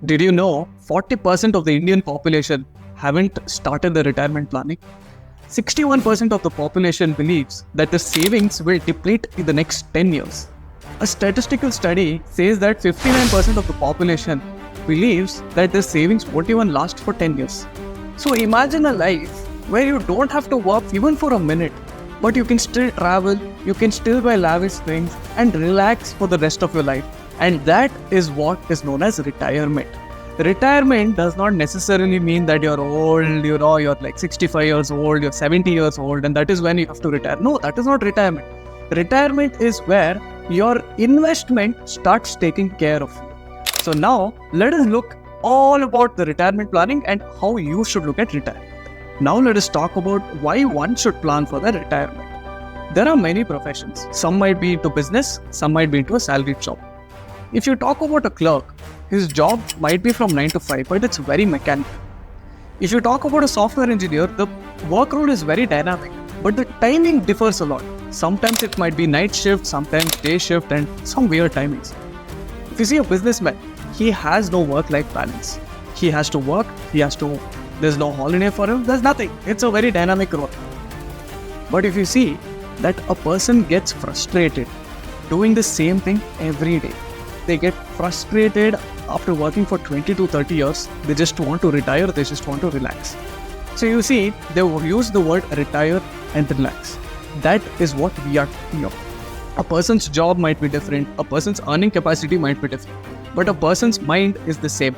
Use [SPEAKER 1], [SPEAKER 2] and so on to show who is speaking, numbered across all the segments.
[SPEAKER 1] Did you know 40% of the Indian population haven't started their retirement planning? 61% of the population believes that the savings will deplete in the next 10 years. A statistical study says that 59% of the population believes that the savings won't even last for 10 years. So imagine a life where you don't have to work even for a minute, but you can still travel, you can still buy lavish things and relax for the rest of your life. And that is what is known as retirement. Retirement does not necessarily mean that you're old, you're like 65 years old, you're 70 years old, and that is when you have to retire. No, that is not retirement. Retirement is where your investment starts taking care of you. So now let us look all about the retirement planning and how you should look at retirement. Now let us talk about why one should plan for the retirement. There are many professions. Some might be into business, some might be into a salaried job. If you talk about a clerk, his job might be from 9 to 5, but it's very mechanical. If you talk about a software engineer, the work role is very dynamic, but the timing differs a lot. Sometimes it might be night shift, sometimes day shift, and some weird timings. If you see a businessman, he has no work-life balance. He has to work, there's no holiday for him, there's nothing. It's a very dynamic role. But if you see that a person gets frustrated doing the same thing every day, they get frustrated after working for 20 to 30 years. They just want to retire, they just want to relax. So you see, they use the word retire and relax. That is what we are talking about. A person's job might be different, a person's earning capacity might be different, but a person's mind is the same.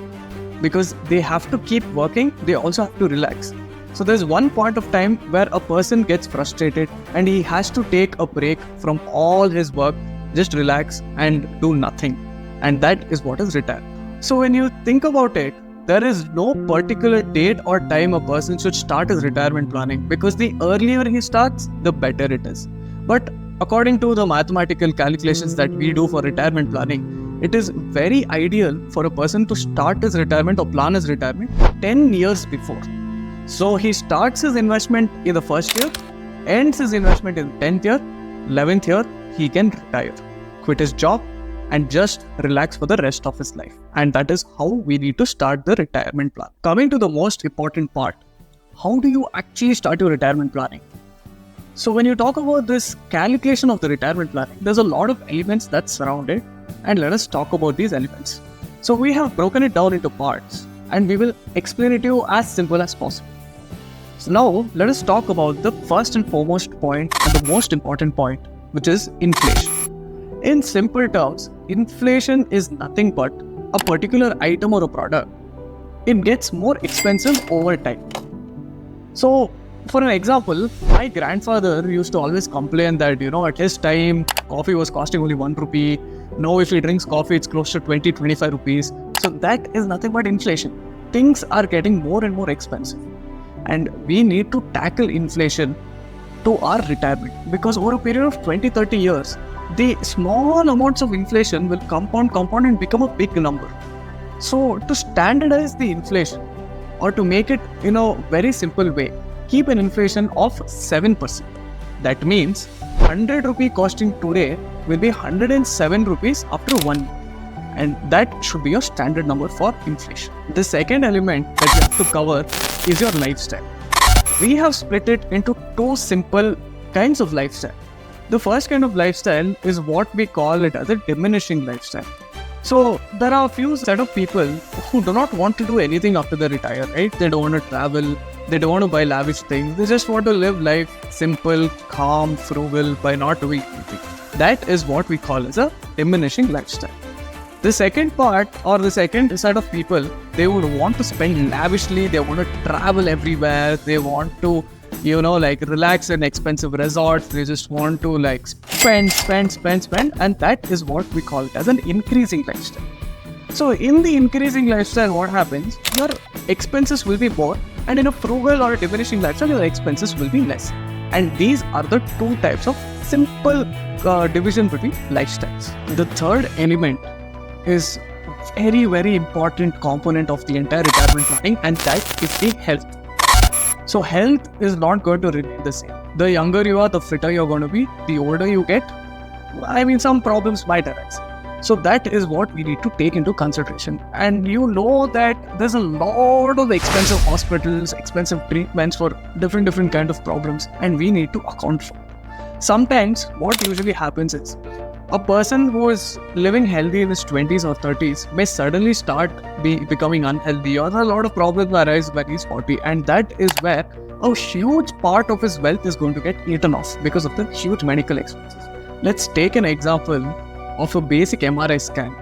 [SPEAKER 1] Because they have to keep working, they also have to relax. So there's one point of time where a person gets frustrated and he has to take a break from all his work, just relax and do nothing. And that is what is retire. So when you think about it, there is no particular date or time a person should start his retirement planning, because the earlier he starts, the better it is. But according to the mathematical calculations that we do for retirement planning, it is very ideal for a person to start his retirement or plan his retirement 10 years before. So he starts his investment in the first year, ends his investment in 10th year, 11th year, he can retire, quit his job, and just relax for the rest of his life. And that is how we need to start the retirement plan. Coming to the most important part, how do you actually start your retirement planning? So when you talk about this calculation of the retirement planning, there's a lot of elements that surround it, and let us talk about these elements. So we have broken it down into parts, and we will explain it to you as simple as possible. So now let us talk about the first and foremost point and the most important point, which is inflation. In simple terms, inflation is nothing but a particular item or a product. It gets more expensive over time. So, for an example, my grandfather used to always complain that, at his time, coffee was costing only 1 rupee. Now, if he drinks coffee, it's close to 20-25 rupees. So, that is nothing but inflation. Things are getting more and more expensive. And we need to tackle inflation to our retirement, because over a period of 20-30 years, the small amounts of inflation will compound and become a big number. So to standardize the inflation, or to make it in a very simple way, keep an inflation of 7%. That means 100 rupee costing today will be 107 rupees after 1 year. And that should be your standard number for inflation. The second element that you have to cover is your lifestyle. We have split it into two simple kinds of lifestyle. The first kind of lifestyle is what we call it as a diminishing lifestyle. So there are a few set of people who do not want to do anything after they retire, right? They don't want to travel, they don't want to buy lavish things, they just want to live life simple, calm, frugal by not doing anything. That is what we call as a diminishing lifestyle. The second part, or the second set of people, they would want to spend lavishly, they want to travel everywhere, they want to relax in expensive resorts. They just want to spend, and that is what we call it as an increasing lifestyle. So in the increasing lifestyle, what happens? Your expenses will be more, and in a frugal or a diminishing lifestyle, your expenses will be less. And these are the two types of simple division between lifestyles. The third element is very, very important component of the entire retirement planning, and that is the health. So health is not going to remain the same. The younger you are, the fitter you're going to be. The older you get, some problems might arise. So that is what we need to take into consideration. And you know that there's a lot of expensive hospitals, expensive treatments for different kind of problems, and we need to account for it. Sometimes what usually happens is a person who is living healthy in his 20s or 30s may suddenly start becoming unhealthy, or a lot of problems arise when he's 40, and that is where a huge part of his wealth is going to get eaten off because of the huge medical expenses. Let's take an example of a basic MRI scan.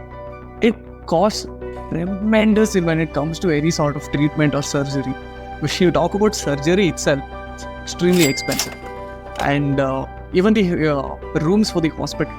[SPEAKER 1] It costs tremendously when it comes to any sort of treatment or surgery. If you talk about surgery itself, it's extremely expensive. And even the rooms for the hospital,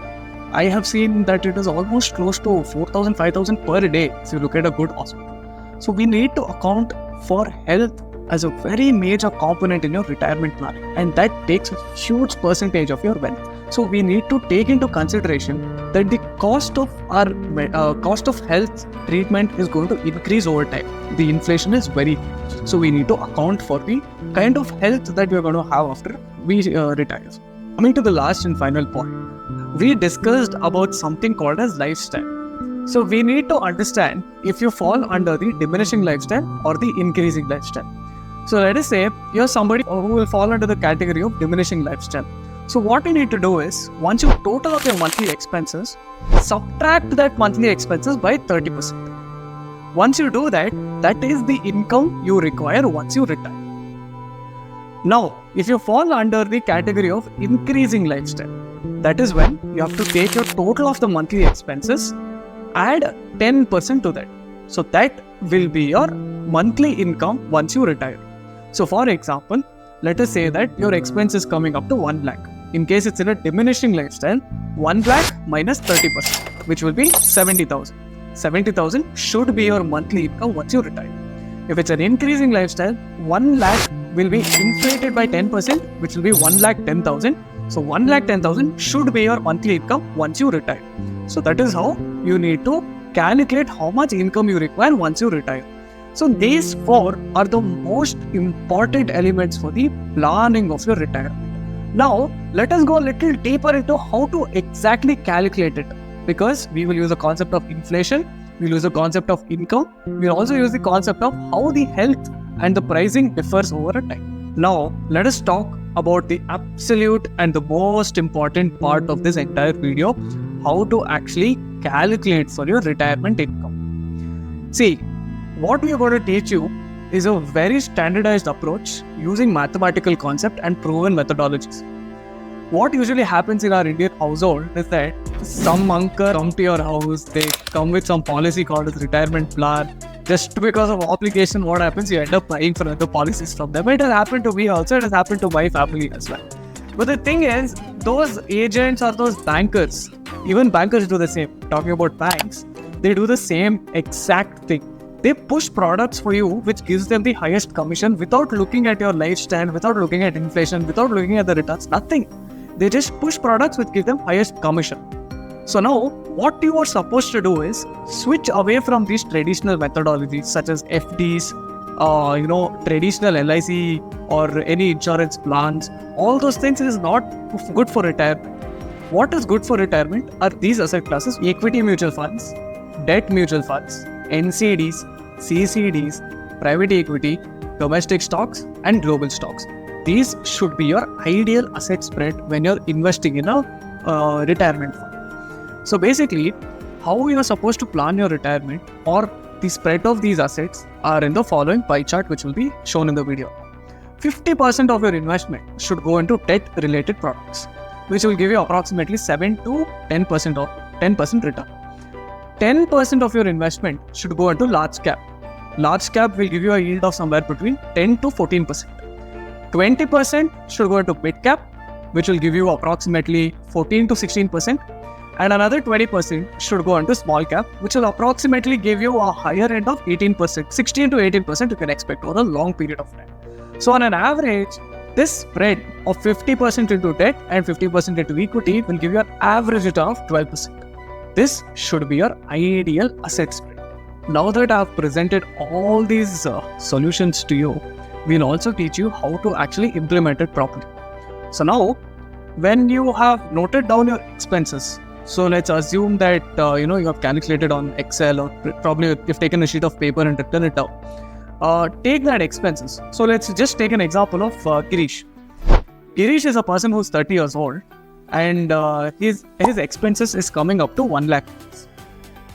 [SPEAKER 1] I have seen that it is almost close to 4,000, 5,000 per day if you look at a good hospital. So we need to account for health as a very major component in your retirement planning, and that takes a huge percentage of your wealth. So we need to take into consideration that the cost of our cost of health treatment is going to increase over time. The inflation is very huge. So we need to account for the kind of health that we are going to have after we retire. Coming to the last and final point, we discussed about something called as lifestyle. So we need to understand if you fall under the diminishing lifestyle or the increasing lifestyle. So let us say you're somebody who will fall under the category of diminishing lifestyle. So what you need to do is, once you total up your monthly expenses, subtract that monthly expenses by 30%. Once you do that, that is the income you require once you retire. Now, if you fall under the category of increasing lifestyle, that is when you have to take your total of the monthly expenses, add 10% to that. So that will be your monthly income once you retire. So for example, let us say that your expense is coming up to 1 lakh. In case it's in a diminishing lifestyle, 1 lakh minus 30%, which will be 70,000. 70,000 should be your monthly income once you retire. If it's an increasing lifestyle, 1 lakh will be inflated by 10%, which will be 1 lakh 10,000. So 1 lakh 10,000 should be your monthly income once you retire. So that is how you need to calculate how much income you require once you retire. So these four are the most important elements for the planning of your retirement. Now, let us go a little deeper into how to exactly calculate it, because we will use the concept of inflation, we'll use the concept of income, we'll also use the concept of how the health and the pricing differs over a time. Now, let us talk about the absolute and the most important part of this entire video, how to actually calculate for your retirement income. See, what we are going to teach you is a very standardized approach using mathematical concept and proven methodologies. What usually happens in our Indian household is that some uncle come to your house, they come with some policy called as retirement plan. Just because of obligation, what happens? You end up buying for other policies from them. It has happened to me also, it has happened to my family as well. But the thing is, those agents or those bankers, even bankers do the same. Talking about banks, they do the same exact thing. They push products for you which gives them the highest commission without looking at your lifestyle, without looking at inflation, without looking at the returns, nothing. They just push products which give them highest commission. So now, what you are supposed to do is switch away from these traditional methodologies such as FDs, traditional LIC or any insurance plans. All those things is not good for retirement. What is good for retirement are these asset classes: equity mutual funds, debt mutual funds, NCDs, CCDs, private equity, domestic stocks, and global stocks. These should be your ideal asset spread when you're investing in a retirement fund. So basically, how you are supposed to plan your retirement or the spread of these assets are in the following pie chart, which will be shown in the video. 50% of your investment should go into debt-related products, which will give you approximately 7 to 10% return. 10% of your investment should go into large cap. Large cap will give you a yield of somewhere between 10 to 14%. 20% should go into mid cap, which will give you approximately 14 to 16%. And another 20% should go into small cap, which will approximately give you a higher end of 18%. 16 to 18% you can expect over a long period of time. So on an average, this spread of 50% into debt and 50% into equity will give you an average return of 12%. This should be your ideal asset spread. Now that I have presented all these solutions to you, we'll also teach you how to actually implement it properly. So now, when you have noted down your expenses, So let's assume that you have calculated on Excel, or probably you've taken a sheet of paper and written it down. Take that expenses. So let's just take an example of Girish. Girish is a person who's 30 years old, and his expenses is coming up to 1 lakh rupees.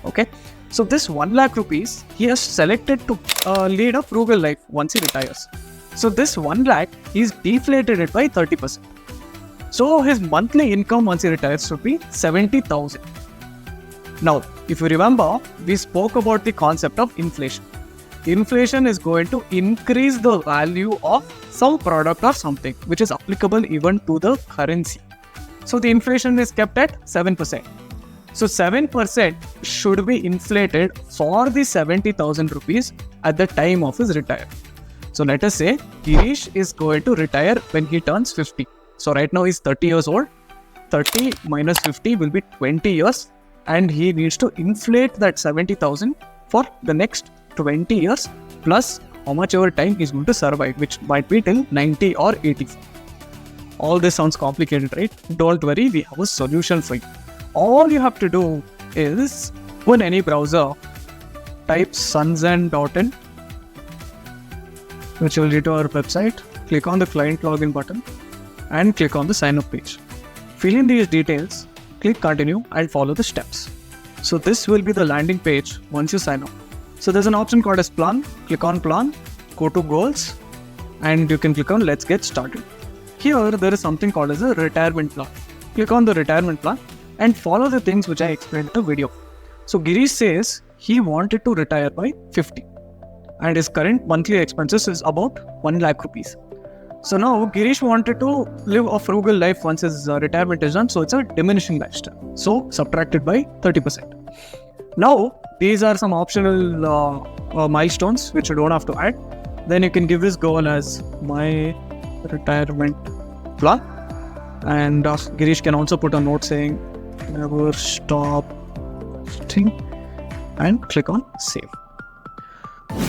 [SPEAKER 1] Okay, so this 1 lakh rupees he has selected to lead a frugal life once he retires. So this 1 lakh, he's deflated it by 30%. So his monthly income once he retires should be 70,000. Now, if you remember, we spoke about the concept of inflation. Inflation is going to increase the value of some product or something, which is applicable even to the currency. So the inflation is kept at 7%. So 7% should be inflated for the 70,000 rupees at the time of his retirement. So let us say Girish is going to retire when he turns 50. So right now he's 30 years old. 30 minus 50 will be 20 years, and he needs to inflate that 70,000 for the next 20 years plus how much ever time he's going to survive, which might be till 90 or 85. All this sounds complicated, right? Don't worry, we have a solution for you. All you have to do is open any browser, type sunzen.in, which will lead to our website. Click on the client login button and click on the sign up page. Fill in these details, click continue and follow the steps. So this will be the landing page once you sign up. So there's an option called as plan. Click on plan, go to goals, and you can click on let's get started. Here there is something called as a retirement plan. Click on the retirement plan and follow the things which I explained in the video. So Girish says he wanted to retire by 50 and his current monthly expenses is about 1 lakh rupees. So now Girish wanted to live a frugal life once his retirement is done. So it's a diminishing lifestyle. So subtracted by 30%. Now these are some optional milestones which you don't have to add. Then you can give this goal as my retirement plan. And Girish can also put a note saying never stop thing and click on save.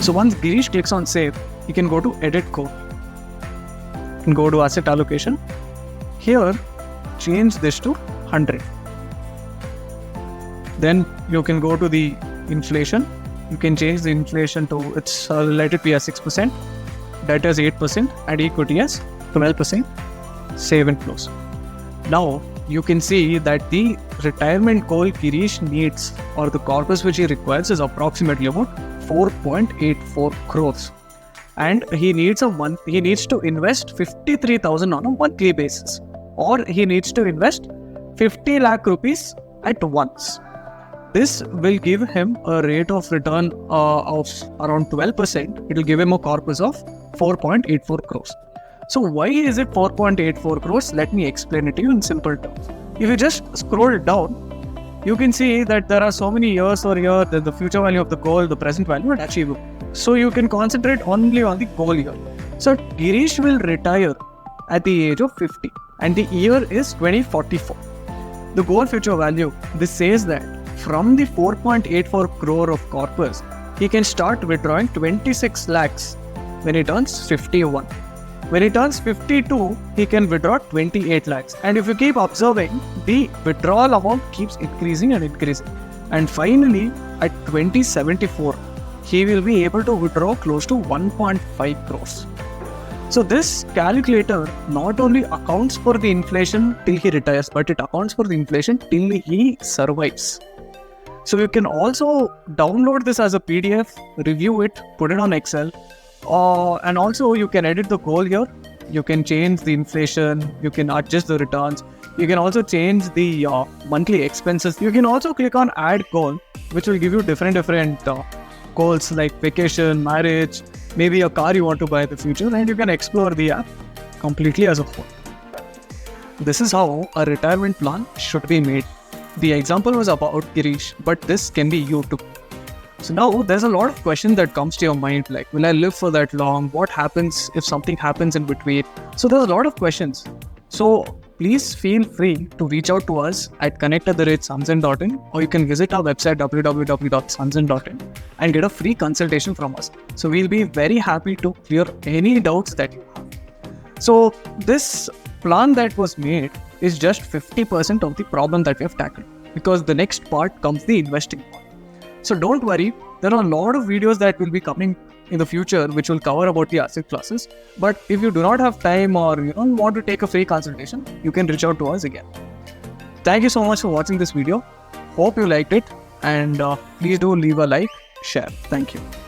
[SPEAKER 1] So once Girish clicks on save, you can go to edit code and go to asset allocation. Here change this to 100. Then you can go to the inflation. You can change the inflation to let it be as 6%, debt as 8%, and equity as 12%. Save and close. Now you can see that the retirement goal Girish needs, or the corpus which he requires, is approximately about 4.84 crores. And he needs to invest 53,000 on a monthly basis, or he needs to invest 50 lakh rupees at once. This will give him a rate of return of around 12%. It will give him a corpus of 4.84 crores. So why is it 4.84 crores? Let me explain it to you in simple terms. If you just scroll down, you can see that there are so many years over here that the future value of the goal, the present value, and achievable. So you can concentrate only on the goal year. So Girish will retire at the age of 50 and the year is 2044. The goal future value, this says that from the 4.84 crore of corpus, he can start withdrawing 26 lakhs when he turns 51. When he turns 52, he can withdraw 28 lakhs. And if you keep observing, the withdrawal amount keeps increasing and increasing. And finally, at 2074, he will be able to withdraw close to 1.5 crores. So this calculator not only accounts for the inflation till he retires, but it accounts for the inflation till he survives. So you can also download this as a PDF, review it, put it on Excel, and also you can edit the goal here. You can change the inflation, you can adjust the returns, you can also change the monthly expenses. You can also click on add goal, which will give you different goals like vacation, marriage, maybe a car you want to buy in the future, and you can explore the app completely as a whole. This is how a retirement plan should be made. The example was about Girish, but this can be you too. So now there's a lot of questions that comes to your mind, like, will I live for that long? What happens if something happens in between? So there's a lot of questions. So please feel free to reach out to us at connect@sunzen.in, or you can visit our website www.sunzen.in and get a free consultation from us. So we'll be very happy to clear any doubts that you have. So this plan that was made is just 50% of the problem that we have tackled. because the next part comes the investing part. So don't worry, there are a lot of videos that will be coming in the future which will cover about the asset classes. But if you do not have time or you don't want to take a free consultation, you can reach out to us again. Thank you so much for watching this video. Hope you liked it, and please do leave a like, share. Thank you.